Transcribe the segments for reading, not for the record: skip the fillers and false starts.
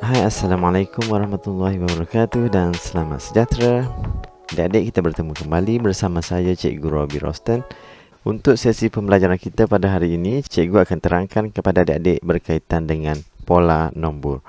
Hai, Assalamualaikum warahmatullahi wabarakatuh dan selamat sejahtera. Adik-adik, kita bertemu kembali bersama saya Cikgu Robi Rosten. Untuk sesi pembelajaran kita pada hari ini, Cikgu akan terangkan kepada adik-adik berkaitan dengan pola nombor.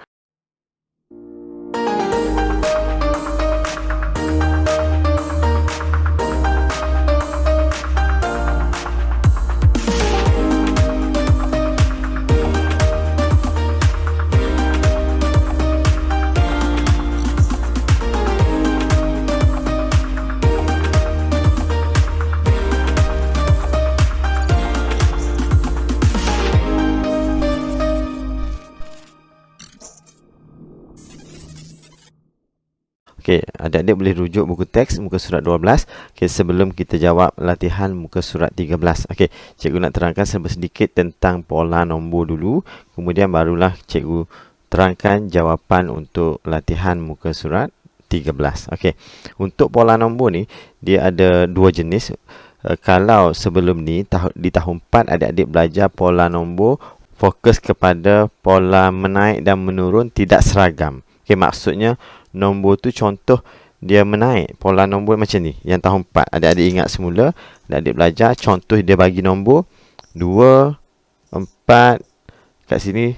Okey, adik-adik boleh rujuk buku teks muka surat 12 sebelum kita jawab latihan muka surat 13. Okey, cikgu nak terangkan sedikit tentang pola nombor dulu, kemudian barulah cikgu terangkan jawapan untuk latihan muka surat 13. Okey, untuk pola nombor ni dia ada dua jenis. Kalau sebelum ni di tahun 4 adik-adik belajar pola nombor fokus kepada pola menaik dan menurun tidak seragam. Okey, maksudnya nombor tu contoh dia menaik, pola nombor macam ni. Yang tahun 4 adik-adik ingat semula, adik-adik belajar contoh dia bagi nombor 2, 4. Kat sini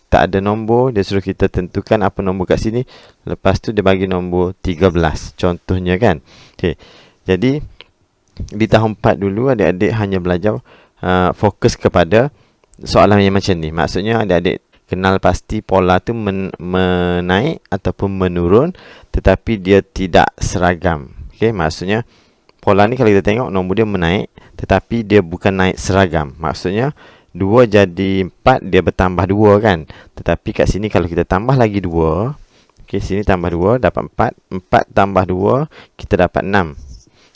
tak ada nombor, dia suruh kita tentukan apa nombor kat sini. Lepas tu dia bagi nombor 13 contohnya kan. Okey, jadi di tahun 4 dulu adik-adik hanya belajar fokus kepada soalan yang macam ni. Maksudnya adik-adik kenal pasti pola tu menaik ataupun menurun, tetapi dia tidak seragam. Okey, maksudnya pola ni kalau kita tengok nombor dia menaik, tetapi dia bukan naik seragam. Maksudnya 2 jadi 4, dia bertambah 2 kan. Tetapi kat sini kalau kita tambah lagi 2, okey, sini tambah 2 dapat 4, 4 tambah 2 kita dapat 6.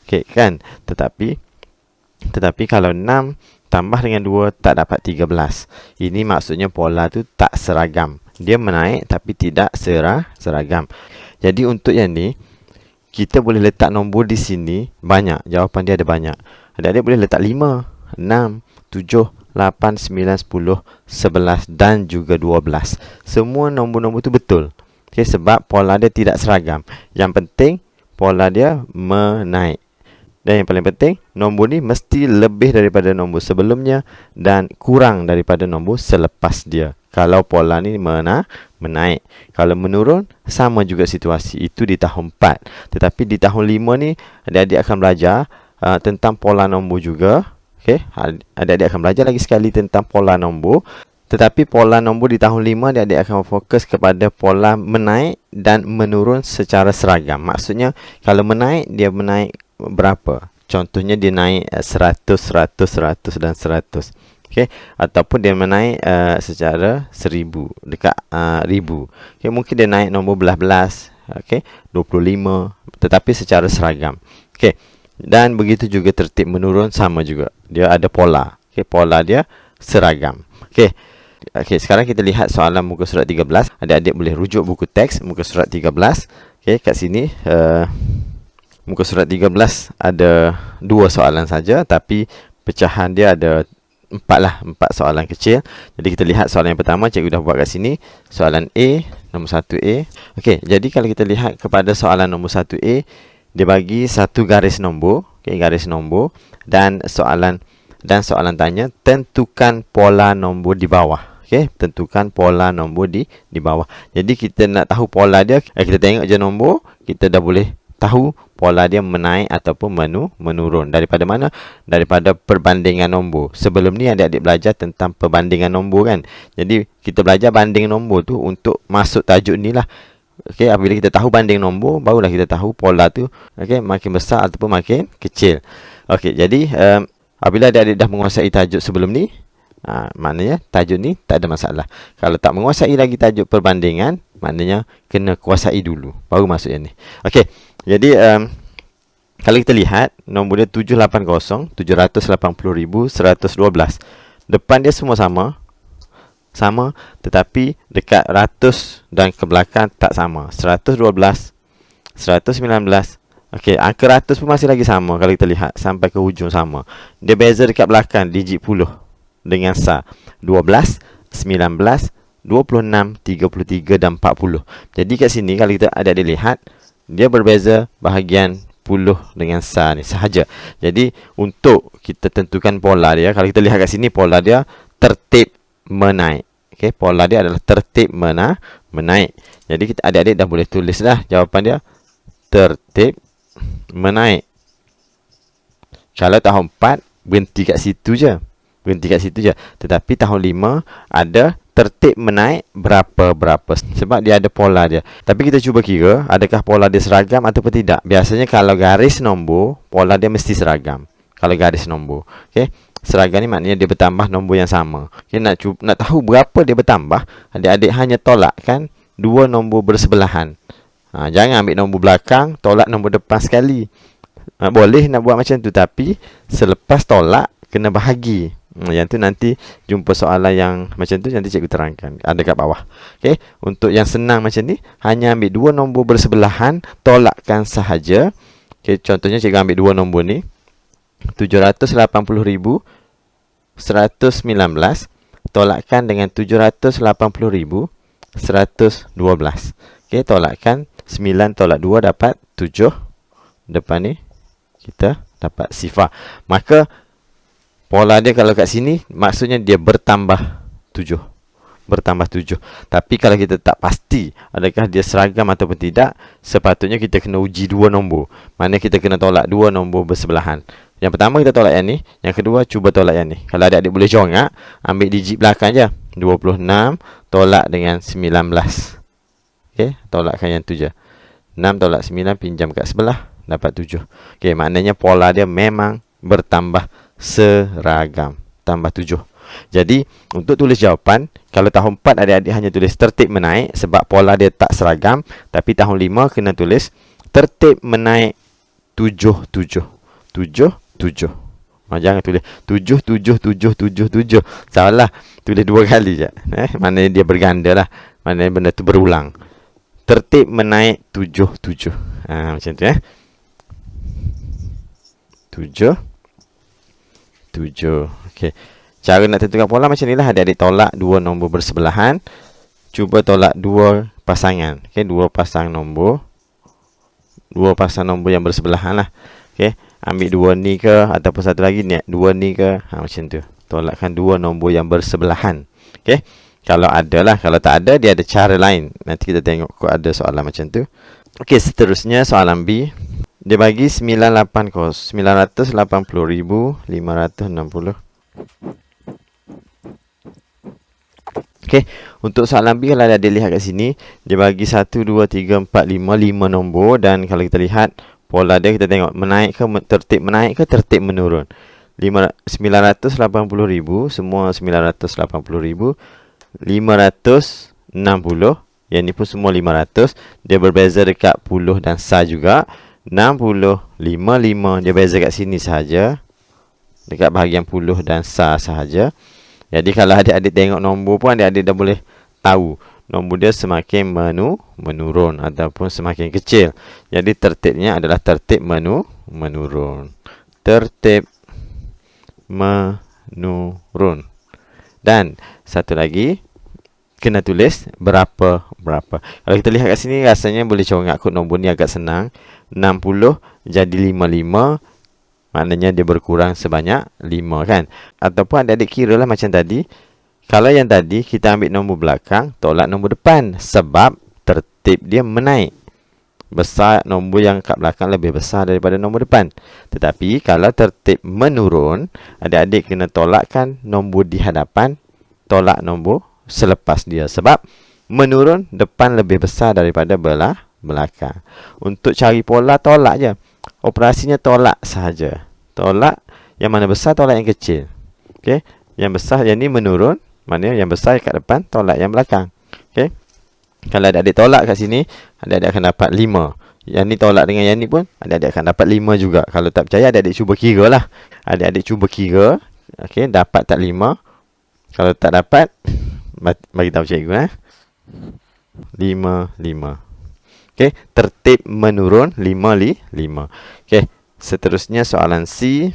Okey kan? Tetapi kalau 6 tambah dengan 2 tak dapat 13. Ini maksudnya pola tu tak seragam. Dia menaik tapi tidak seragam. Jadi untuk yang ni, kita boleh letak nombor di sini banyak. Jawapan dia ada banyak. Adik-adik boleh letak 5, 6, 7, 8, 9, 10, 11 dan juga 12. Semua nombor-nombor tu betul. Okay, sebab pola dia tidak seragam. Yang penting pola dia menaik. Dan yang paling penting, nombor ni mesti lebih daripada nombor sebelumnya dan kurang daripada nombor selepas dia. Kalau pola ni menaik. Kalau menurun, sama juga situasi. Itu di tahun 4. Tetapi di tahun 5 ni, adik-adik akan belajar tentang pola nombor juga. Okay? Adik-adik akan belajar lagi sekali tentang pola nombor. Tetapi pola nombor di tahun 5, adik-adik akan fokus kepada pola menaik dan menurun secara seragam. Maksudnya, kalau menaik, dia menaik berapa? Contohnya dia naik 100, 100, 100 dan 100. Okey, ataupun dia menaik secara 1000 dekat 1000. Okey, mungkin dia naik nombor belas-belas, okey, 25, tetapi secara seragam. Okey. Dan begitu juga tertib menurun sama juga. Dia ada pola. Okey, pola dia seragam. Okey. Okey, sekarang kita lihat soalan muka surat 13. Adik-adik boleh rujuk buku teks muka surat 13. Okey, kat sini muka surat 13 ada 2 soalan saja, tapi pecahan dia ada 4 soalan kecil. Jadi kita lihat soalan yang pertama, cikgu dah buat kat sini. Soalan A, nombor 1A. Okey, jadi kalau kita lihat kepada soalan nombor 1A, dia bagi satu garis nombor, okey, garis nombor dan soalan tanya tentukan pola nombor di bawah. Okey, tentukan pola nombor di bawah. Jadi kita nak tahu pola dia, kita tengok je nombor, kita dah boleh tahu pola dia menaik ataupun menurun. Daripada mana? Daripada perbandingan nombor. Sebelum ni adik-adik belajar tentang perbandingan nombor kan. Jadi kita belajar banding nombor tu untuk masuk tajuk ni lah. Okey, apabila kita tahu banding nombor, barulah kita tahu pola tu, okey, makin besar ataupun makin kecil. Okey, jadi apabila adik-adik dah menguasai tajuk sebelum ni, maknanya tajuk ni tak ada masalah. Kalau tak menguasai lagi tajuk perbandingan, maknanya kena kuasai dulu baru masuk yang ni. Okey, jadi kalau kita lihat nombor dia 780, 780,112. Depan dia semua sama, tetapi dekat ratus dan ke belakang tak sama. 112, 119. Okey, angka ratus pun masih lagi sama kalau kita lihat sampai ke hujung sama. Dia beza dekat belakang digit puluh dengan sar. 12, 19, 26, 33 dan 40. Jadi kat sini kalau kita adik-adik lihat, dia berbeza bahagian puluh dengan sah ni sahaja. Jadi untuk kita tentukan pola dia, kalau kita lihat kat sini pola dia tertib menaik. Okey, pola dia adalah tertib menaik. Jadi kita adik-adik dah boleh tulis dah jawapan dia tertib menaik. Kalau tahun 4 berhenti kat situ je. Tetapi tahun 5 ada tertib menaik berapa-berapa. Sebab dia ada pola dia. Tapi kita cuba kira adakah pola dia seragam ataupun tidak. Biasanya kalau garis nombor, pola dia mesti seragam. Kalau garis nombor. Okey. Seragam ni maknanya dia bertambah nombor yang sama. Okay, nak tahu berapa dia bertambah, adik-adik hanya tolakkan dua nombor bersebelahan. Jangan ambil nombor belakang, tolak nombor depan sekali. Boleh nak buat macam tu, tapi selepas tolak kena bahagi. Yang tu nanti jumpa soalan yang macam tu nanti cikgu terangkan. Ada kat bawah. Okay. Untuk yang senang macam ni, hanya ambil dua nombor bersebelahan, tolakkan sahaja. Okay. Contohnya cikgu ambil dua nombor ni. 780,119 tolakkan dengan 780,112. Okey, tolakkan 9 tolak 2 dapat 7. Depan ni kita dapat sifar. Maka pola dia kalau kat sini maksudnya dia bertambah 7. Tapi kalau kita tak pasti adakah dia seragam ataupun tidak, sepatutnya kita kena uji dua nombor. Mana kita kena tolak dua nombor bersebelahan. Yang pertama kita tolak yang ni, yang kedua cuba tolak yang ni. Kalau adik-adik boleh jongak, ambil digit belakang je. 26 tolak dengan 19. Okey, tolakkan yang tu je. 6 tolak 9 pinjam kat sebelah, dapat 7. Okey, maknanya pola dia memang bertambah seragam. Tambah 7. Jadi, untuk tulis jawapan, kalau tahun 4 adik-adik hanya tulis tertib menaik sebab pola dia tak seragam. Tapi tahun 5 kena tulis tertib menaik 7. Jangan tulis 7. Salah. Tulis dua kali je. Maknanya dia berganda lah. Maknanya benda tu berulang. Tertib menaik 7. Macam tu 7. Okey. Cara nak tentukan pola macam ni lah. Adik-adik tolak dua nombor bersebelahan. Cuba tolak dua pasangan. Okey, dua pasang nombor yang bersebelahan lah. Okey, ambil dua ni ke ataupun satu lagi ni, dua ni ke, macam tu. Tolakkan dua nombor yang bersebelahan. Okey, kalau ada lah. Kalau tak ada, dia ada cara lain. Nanti kita tengok kok ada soalan macam tu. Okey, seterusnya soalan B. Dia bagi 980,560. Okey, untuk soalan B kalau ada lihat kat sini, dia bagi 1, 2, 3, 4, 5, 5 nombor. Dan kalau kita lihat pola dia, kita tengok menaik ke, tertib menaik ke, tertib menurun. 980,000, semua 980,000. 560, yang ni pun semua 500. Dia berbeza dekat puluh dan sah juga. 60, 55, dia beza kat sini sahaja, dekat bahagian puluh dan sah sahaja. Jadi kalau adik-adik tengok nombor pun adik-adik dah boleh tahu nombor dia semakin menurun ataupun semakin kecil. Jadi tertibnya adalah tertib menurun. Tertib menurun. Dan satu lagi, kena tulis berapa. Kalau kita lihat kat sini, rasanya boleh congak kot nombor ni agak senang. 60 jadi 55. Maknanya dia berkurang sebanyak 5 kan. Ataupun adik-adik kira lah macam tadi. Kalau yang tadi kita ambil nombor belakang, tolak nombor depan. Sebab tertib dia menaik. Besar, nombor yang kat belakang lebih besar daripada nombor depan. Tetapi kalau tertib menurun, adik-adik kena tolakkan nombor di hadapan, tolak nombor selepas dia. Sebab menurun, depan lebih besar daripada belakang. Untuk cari pola, tolak je. Operasinya tolak sahaja. Tolak yang mana besar, tolak yang kecil. Okey, yang besar, yang ni menurun, maknanya yang besar kat depan, tolak yang belakang. Okey. Kalau adik-adik tolak kat sini, adik-adik akan dapat 5. Yang ni tolak dengan yang ni pun, adik-adik akan dapat 5 juga. Kalau tak percaya, adik-adik cuba kira lah. Adik-adik cuba kira. Okey, dapat tak 5? Kalau tak dapat, bagi tahu cikgu 5. Okey, tertib menurun 5. Okey, seterusnya soalan C.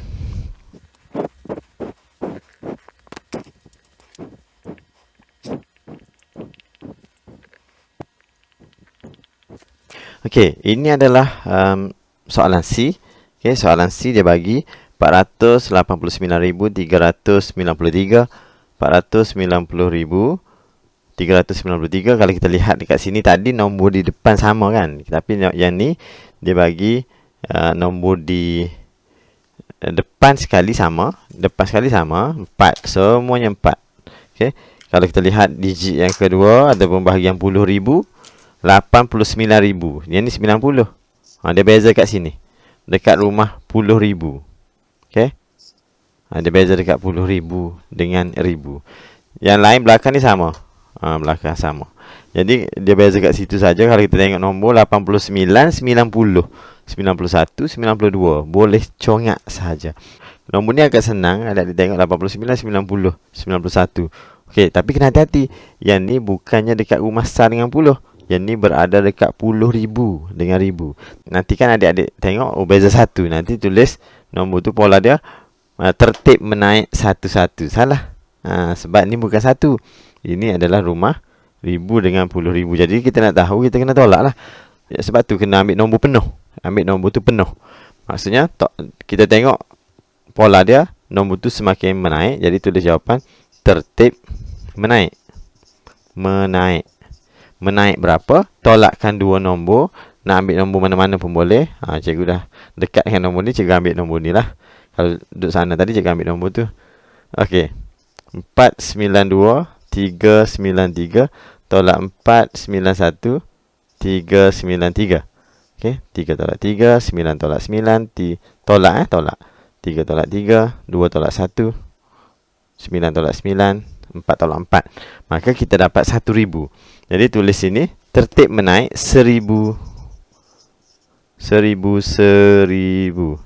Okey, ini adalah soalan C. Okey, soalan C dia bagi 489,393, 490,393. Kalau kita lihat dekat sini tadi nombor di depan sama kan, tapi yang ni dia bagi nombor di depan sekali sama, 4, semuanya 4. Okey, kalau kita lihat digit yang kedua ada pembahagian puluh ribu, 89,000. Yang ni 90. Dia beza kat sini. Dekat rumah puluh ribu. Okey. Dia beza dekat puluh ribu dengan ribu. Yang lain belakang ni sama. Belakang sama. Jadi dia beza kat situ saja. Kalau kita tengok nombor 89, 90, 91, 92. Boleh congak saja. Nombor ni agak senang. Ada ditengok 89, 90, 91. Okey, tapi kena hati-hati. Yang ni bukannya dekat rumah sar dengan puluh. Yang ni berada dekat puluh ribu dengan ribu. Nanti kan adik-adik tengok, beza satu. Nanti tulis nombor tu pola dia tertib menaik satu-satu. Salah. Sebab ni bukan satu. Ini adalah rumah ribu dengan puluh ribu. Jadi kita nak tahu, kita kena tolak lah. Sebab tu kena ambil nombor penuh. Ambil nombor tu penuh. Maksudnya kita tengok pola dia, nombor tu semakin menaik. Jadi tulis jawapan tertib menaik. Menaik berapa? Tolakkan dua nombor. Nak ambil nombor mana-mana pun boleh. Cikgu dah dekat dengan nombor ni, cikgu ambil nombor ni lah. Kalau duduk sana tadi, cikgu ambil nombor tu. Okey. 492, 393. Tolak 491, 393. Okey. 3 tolak 3, 9 tolak 9. Tolak. 3 tolak 3, 2 tolak 1, 9 tolak 9. 4 tolak 4. Maka kita dapat 1,000. Jadi tulis sini tertib menaik 1,000. 1,000.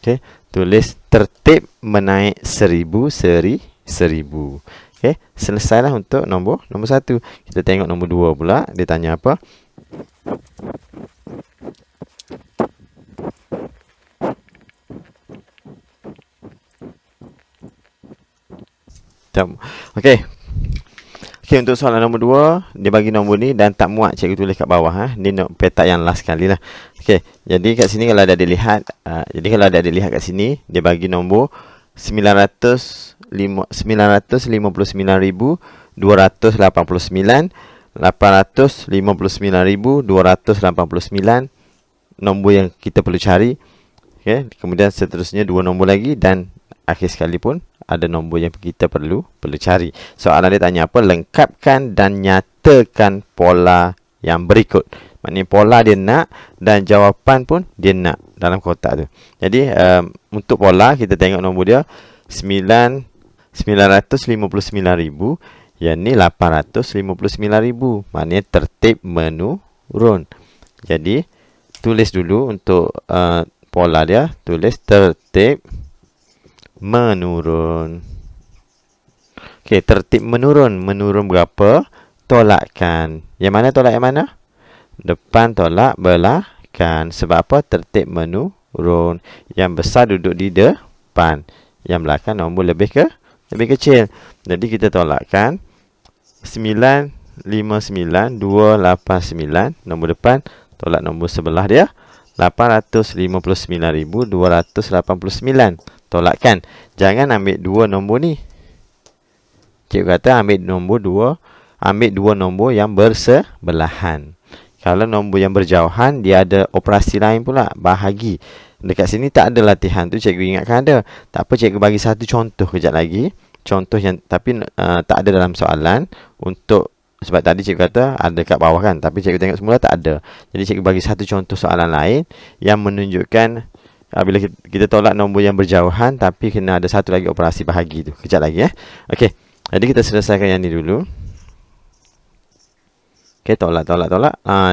Okey, tulis tertib menaik 1,000. Okey, selesailah untuk nombor 1. Kita tengok nombor 2 pula. Dia tanya apa? Okey. Okey, untuk soalan nombor 2, dia bagi nombor ni dan tak muat cikgu tulis kat bawah. Ni petak yang last sekali lah. Okey, jadi kat sini kalau ada dilihat, kat sini, dia bagi nombor 959,289, 859,289 nombor yang kita perlu cari. Okey, kemudian seterusnya dua nombor lagi dan akhir sekali pun ada nombor yang kita perlu cari. Soalan dia tanya apa? Lengkapkan dan nyatakan pola yang berikut. Maknanya pola dia nak dan jawapan pun dia nak dalam kotak tu. Jadi untuk pola kita tengok nombor dia 959,000. Yang ni 859,000. Maknanya tertib menurun. Jadi tulis dulu untuk pola dia. Tulis tertib menurun. Okey, tertib menurun. Menurun berapa? Tolakkan. Yang mana tolak yang mana? Depan tolak belakang. Sebab apa? Tertib menurun. Yang besar duduk di depan. Yang belakang nombor lebih kecil. Jadi kita tolakkan 959,289. Nombor depan tolak nombor sebelah dia 859,289. Tolakkan. Jangan ambil dua nombor ni. Cikgu kata ambil dua nombor yang bersebelahan. Kalau nombor yang berjauhan, dia ada operasi lain pula, bahagi. Dekat sini tak ada latihan tu, cikgu ingatkan ada. Tak apa, cikgu bagi satu contoh kejap lagi. Contoh yang tapi tak ada dalam soalan. Untuk sebab tadi cikgu kata ada kat bawah kan, tapi cikgu tengok semula tak ada. Jadi cikgu bagi satu contoh soalan lain yang menunjukkan bila kita tolak nombor yang berjauhan, tapi kena ada satu lagi operasi bahagi tu. Kejap lagi Okey. Jadi kita selesaikan yang ni dulu. Okey, tolak.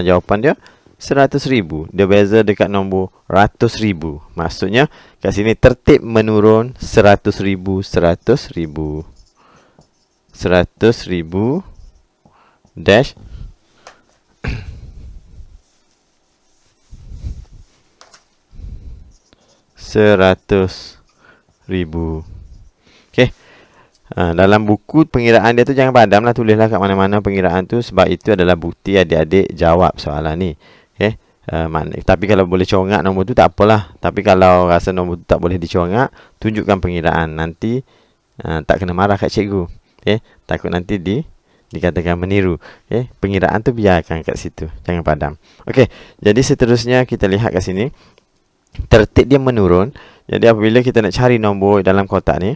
Jawapan dia 100,000. Dia beza dekat nombor ratus ribu. Maksudnya kat sini tertib menurun 100,000, 100,000. 100,000 dash 100,000. Okey. dalam buku pengiraan dia tu jangan padam lah, tulislah kat mana-mana pengiraan tu, sebab itu adalah bukti adik-adik jawab soalan ni. Okey. Tapi kalau boleh congak nombor tu tak apalah. Tapi kalau rasa nombor tu tak boleh dicongak, tunjukkan pengiraan. Nanti tak kena marah kat cikgu. Okey. Takut nanti dikatakan meniru. Okey. Pengiraan tu biarkan kat situ, jangan padam. Okey. Jadi seterusnya kita lihat kat sini. Tertib dia menurun. Jadi apabila kita nak cari nombor dalam kotak ni,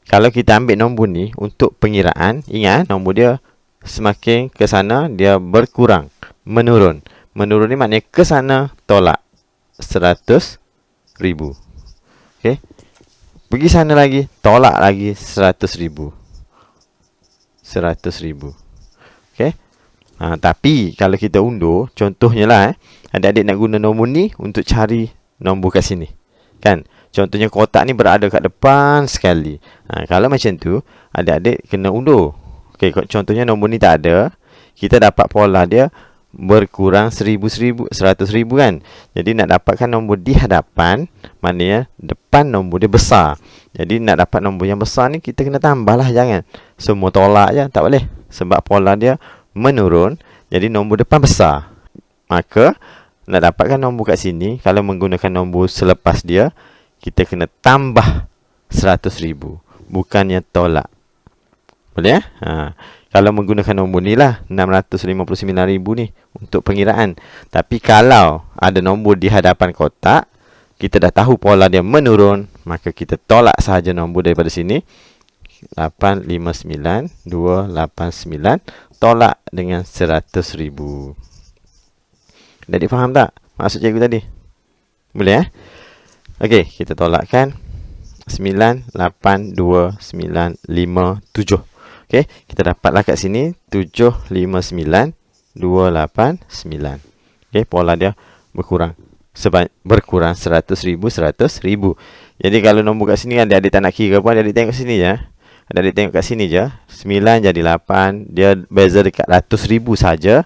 kalau kita ambil nombor ni untuk pengiraan, ingat nombor dia semakin ke sana dia berkurang, menurun. Menurun ni maknanya ke sana tolak 100,000. Okey. Pergi sana lagi, tolak lagi 100,000. 100,000. Okey. Tapi kalau kita undur, contohnya lah adik-adik nak guna nombor ni untuk cari nombor kat sini. Kan? Contohnya kotak ni berada kat depan sekali. Kalau macam tu, adik-adik kena undur. Okey, contohnya nombor ni tak ada. Kita dapat pola dia berkurang 100,000 kan. Jadi nak dapatkan nombor di hadapan, maknanya depan nombor dia besar. Jadi nak dapat nombor yang besar ni, kita kena tambah lah, jangan semua tolak je. Tak boleh. Sebab pola dia menurun. Jadi nombor depan besar. Maka nak dapatkan nombor kat sini, kalau menggunakan nombor selepas dia, kita kena tambah 100,000, bukannya tolak. Boleh kalau menggunakan nombor ni lah 659,000 ni untuk pengiraan. Tapi kalau ada nombor di hadapan kotak, kita dah tahu pola dia menurun, maka kita tolak sahaja nombor daripada sini. 859,289 tolak dengan 100,000. Jadi faham tak maksud cikgu tadi? Boleh Okey, kita tolakkan 982,957. Okey, kita dapatlah kat sini 759,289. Okey, pola dia berkurang. Berkurang 100,000, 100,000. Jadi kalau nombor kat sini adik-adik tak nak kira pun, adik-adik tengok kat sini je. Adik-adik tengok kat sini je. 9 jadi 8. Dia beza dekat ratus ribu saja.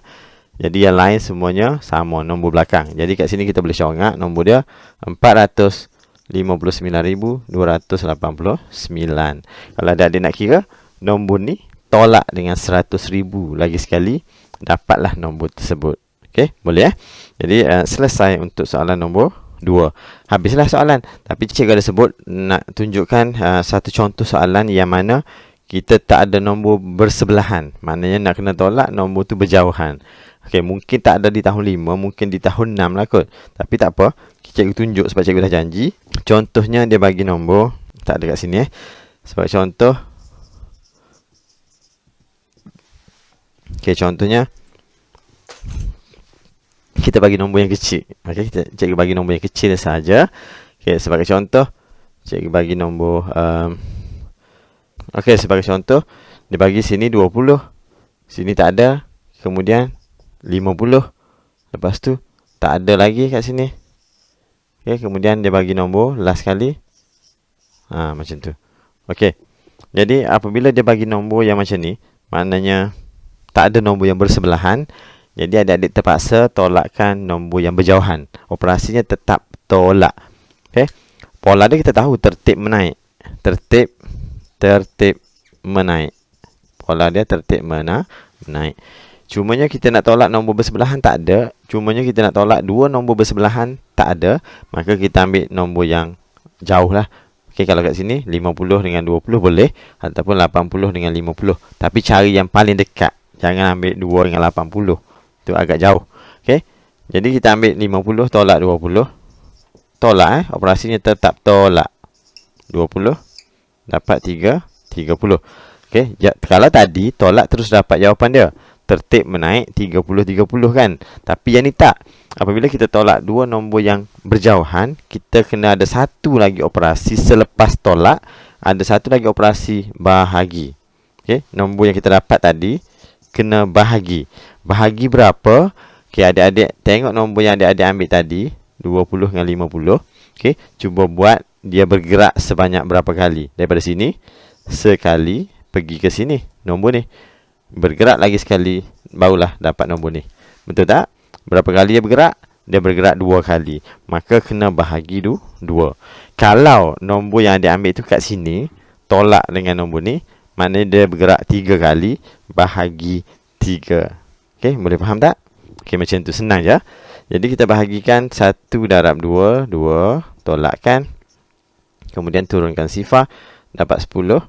Jadi yang lain semuanya sama nombor belakang. Jadi kat sini kita boleh congak nombor dia 459,289. Kalau adik-adik nak kira nombor ni, tolak dengan 100,000 lagi sekali, dapatlah nombor tersebut. Okey, boleh Jadi selesai untuk soalan nombor 2. Habislah soalan. Tapi cikgu ada sebut nak tunjukkan satu contoh soalan yang mana kita tak ada nombor bersebelahan. Maknanya nak kena tolak nombor tu berjauhan. Okey, mungkin tak ada di tahun 5, mungkin di tahun 6 lah kot. Tapi tak apa, cikgu tunjuk sebab cikgu dah janji. Contohnya dia bagi nombor, tak ada kat sini sebab contoh. Okey, contohnya kita bagi nombor yang kecil. Okey, cikgu bagi nombor yang kecil saja. Okey, sebagai contoh, cikgu bagi nombor okey, sebagai contoh, dia bagi sini 20. Sini tak ada. Kemudian 50. Lepas tu tak ada lagi kat sini. Okey, kemudian dia bagi nombor last kali. Macam tu. Okey. Jadi apabila dia bagi nombor yang macam ni, maknanya tak ada nombor yang bersebelahan. Jadi adik-adik terpaksa tolakkan nombor yang berjauhan. Operasinya tetap tolak. Okey. Pola dia kita tahu, tertib menaik. Tertib menaik. Pola dia tertib menaik. Cumanya kita nak tolak nombor bersebelahan tak ada. Cumanya kita nak tolak dua nombor bersebelahan tak ada. Maka kita ambil nombor yang jauh lah. Okey, kalau kat sini 50 dengan 20 boleh. Ataupun 80 dengan 50. Tapi cari yang paling dekat. Jangan ambil 2 dengan 80. Itu agak jauh. Okey. Jadi kita ambil 50 tolak 20. Tolak operasinya tetap tolak. 20 dapat 30. Okey, kalau tadi tolak terus dapat jawapan dia. Tertib menaik 30 kan. Tapi yang ni tak. Apabila kita tolak dua nombor yang berjauhan, kita kena ada satu lagi operasi selepas tolak. Ada satu lagi operasi bahagi. Okey, nombor yang kita dapat tadi kena bahagi. Bahagi berapa? Okey, adik-adik tengok nombor yang adik-adik ambil tadi, 20 dengan 50. Okey, cuba buat dia bergerak sebanyak berapa kali. Daripada sini sekali pergi ke sini nombor ni. Bergerak lagi sekali, barulah dapat nombor ni. Betul tak? Berapa kali dia bergerak? Dia bergerak 2 kali. Maka kena bahagi 2. Kalau nombor yang dia ambil tu kat sini, tolak dengan nombor ni, maknanya dia bergerak 3 kali bahagi 3. Okey, boleh faham tak? Okey, macam tu senang je. Jadi kita bahagikan 1 darab 2, 2 tolakkan. Kemudian turunkan sifar, dapat 10.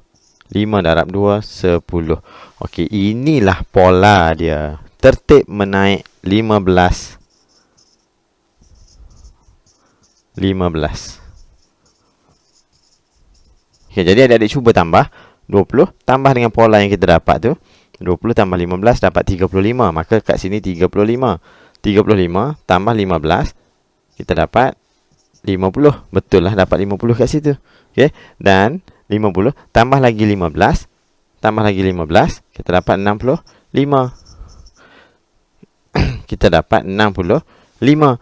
5 darab 2, 10. Okey, inilah pola dia. Tertib menaik 15. 15. Okey, jadi adik-adik cuba tambah 20 tambah dengan pola yang kita dapat tu. 20 tambah 15 dapat 35. Maka kat sini 35. 35 tambah 15 kita dapat 50. Betul lah, dapat 50 kat situ. Okey, dan 50 tambah lagi 15 tambah lagi 15 kita dapat 65. Kita dapat 65.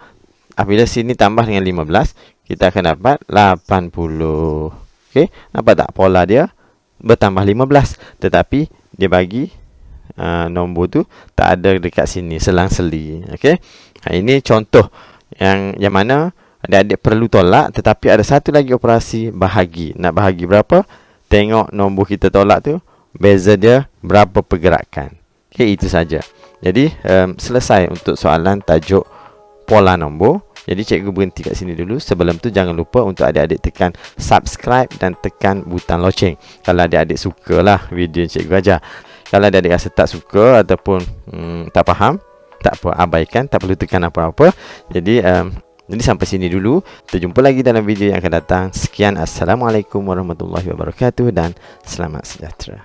Apabila sini tambah dengan 15 kita akan dapat 80. Okey, nampak tak pola dia bertambah 15, tetapi dia bagi nombor tu tak ada dekat sini, selang-seli. Okey, ini contoh yang mana adik-adik perlu tolak, tetapi ada satu lagi operasi bahagi. Nak bahagi berapa? Tengok nombor kita tolak tu, beza dia berapa pergerakan. Okey, itu saja. Jadi selesai untuk soalan tajuk pola nombor. Jadi cikgu berhenti kat sini dulu. Sebelum tu jangan lupa untuk adik-adik tekan subscribe dan tekan butang loceng kalau adik-adik sukalah video yang cikgu ajar. Kalau adik-adik rasa tak suka ataupun tak faham, tak apa, abaikan, tak perlu tekan apa-apa. Jadi sampai sini dulu. Kita jumpa lagi dalam video yang akan datang. Sekian, Assalamualaikum warahmatullahi wabarakatuh dan selamat sejahtera.